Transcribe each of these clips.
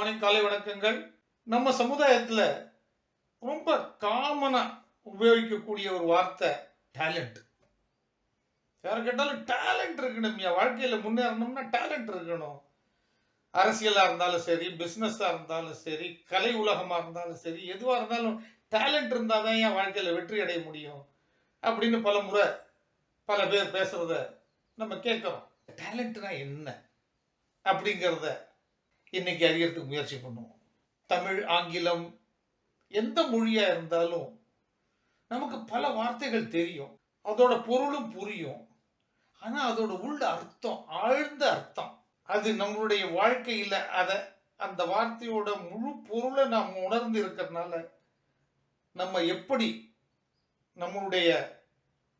Morning, காலை வணக்கங்கள். நம்ம சமுதாயத்தில் ரொம்ப காமனாக உபயோகிக்கக்கூடிய ஒரு வார்த்தை டேலண்ட். யாரை கேட்டாலும் டேலண்ட் இருக்கணும், வாழ்க்கையில் முன்னேறணும்னா டேலண்ட் இருக்கணும். அரசியலாக இருந்தாலும் சரி, பிஸ்னஸாக இருந்தாலும் சரி, கலை உலகமாக இருந்தாலும் சரி, எதுவாக இருந்தாலும் டேலண்ட் இருந்தால் தான் என் வாழ்க்கையில் வெற்றி அடைய முடியும் அப்படின்னு பல முறை பல பேர் பேசுகிறத நம்ம கேட்குறோம். டேலண்ட்னா என்ன அப்படிங்கிறத இன்னைக்கு அறியறதுக்கு முயற்சி பண்ணுவோம். தமிழ், ஆங்கிலம், எந்த மொழியா இருந்தாலும் நமக்கு பல வார்த்தைகள் தெரியும், அதோட பொருளும் புரியும். ஆனா அதோட உள்ள அர்த்தம், ஆழ்ந்த அர்த்தம், அது நம்மளுடைய வாழ்க்கையில அந்த வார்த்தையோட முழு பொருளை நாம் உணர்ந்து இருக்கிறதுனால நம்ம எப்படி நம்மளுடைய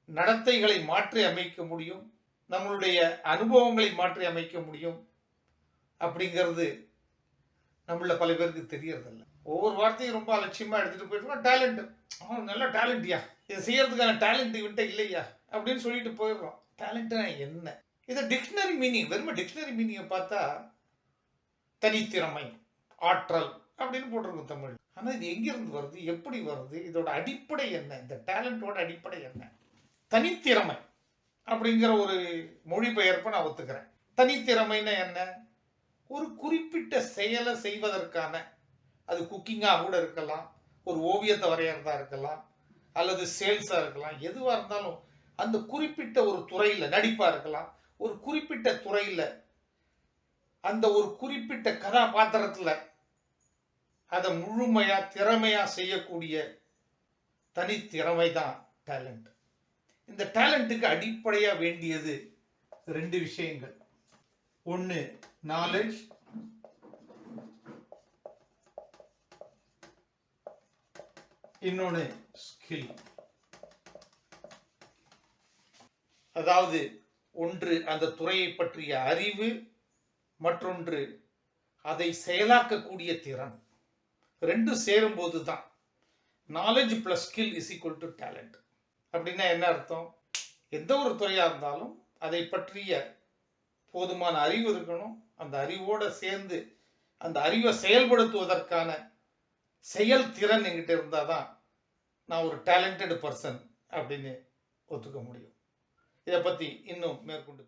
நடத்தைகளை மாற்றி அமைக்க முடியும், நம்மளுடைய அனுபவங்களை மாற்றி அமைக்க முடியும் அப்படிங்கிறது நம்மள பல பேருக்கு தெரியறதில்ல. ஒவ்வொரு வார்த்தையும் ரொம்ப அலட்சியமா எடுத்துட்டு போயிட்டு டேலண்ட், நல்ல டேலண்ட்யா, இதை செய்யறதுக்கான டேலண்ட் இவன்ட்ட இல்லையா அப்படின்னு சொல்லிட்டு போயிடுறோம். டேலண்ட்னா என்ன? இதை டிக்ஷனரி மீனிங், வெறும் டிக்ஷனரி மீனிங்கை பார்த்தா தனித்திறமை, ஆற்றல் அப்படின்னு போட்டிருக்கும் தமிழ். ஆனா இது எங்கிருந்து வருது, எப்படி வருது, இதோட அடிப்படை என்ன, இந்த டேலண்டோட அடிப்படை என்ன? தனித்திறமை அப்படிங்கிற ஒரு மொழிபெயர்ப்பை நான் ஒத்துக்கிறேன். தனித்திறமைன்னா என்ன? ஒரு குறிப்பிட்ட செயலை செய்வதற்கான, அது குக்கிங்காக கூட இருக்கலாம், ஒரு ஓவியத்தை வரைகிறதா இருக்கலாம், அல்லது சேல்ஸாக இருக்கலாம், எதுவாக இருந்தாலும் அந்த குறிப்பிட்ட ஒரு துறையில், நடிப்பாக இருக்கலாம், ஒரு குறிப்பிட்ட துறையில் அந்த ஒரு குறிப்பிட்ட கதாபாத்திரத்தில் அதை முழுமையா திறமையா செய்யக்கூடிய தனித்திறமை தான் டேலண்ட். இந்த டேலண்ட்டுக்கு அடிப்படையா வேண்டியது ரெண்டு விஷயங்கள். ஒன்று நாலேஜ், இன்னொன்று ஸ்கில். அதாவது ஒன்று அந்த துறையை பற்றிய அறிவு, மற்றொன்று அதை செயலாக்கக்கூடிய திறன். ரெண்டு சேரும்போது தான் knowledge plus skill is equal to talent. அப்படின்னா என்ன அர்த்தம்? எந்த ஒரு துறையாக இருந்தாலும் அதை பற்றிய போதுமான அறிவு இருக்கணும். அந்த அறிவோடு சேர்ந்து அந்த அறிவை செயல்படுத்துவதற்கான செயல் திறன் என்கிட்ட இருந்தால் தான் நான் ஒரு டேலண்டட் பர்சன் அப்படின்னு ஒத்துக்க முடியும். இதை பற்றி இன்னும் மேற்கொண்டு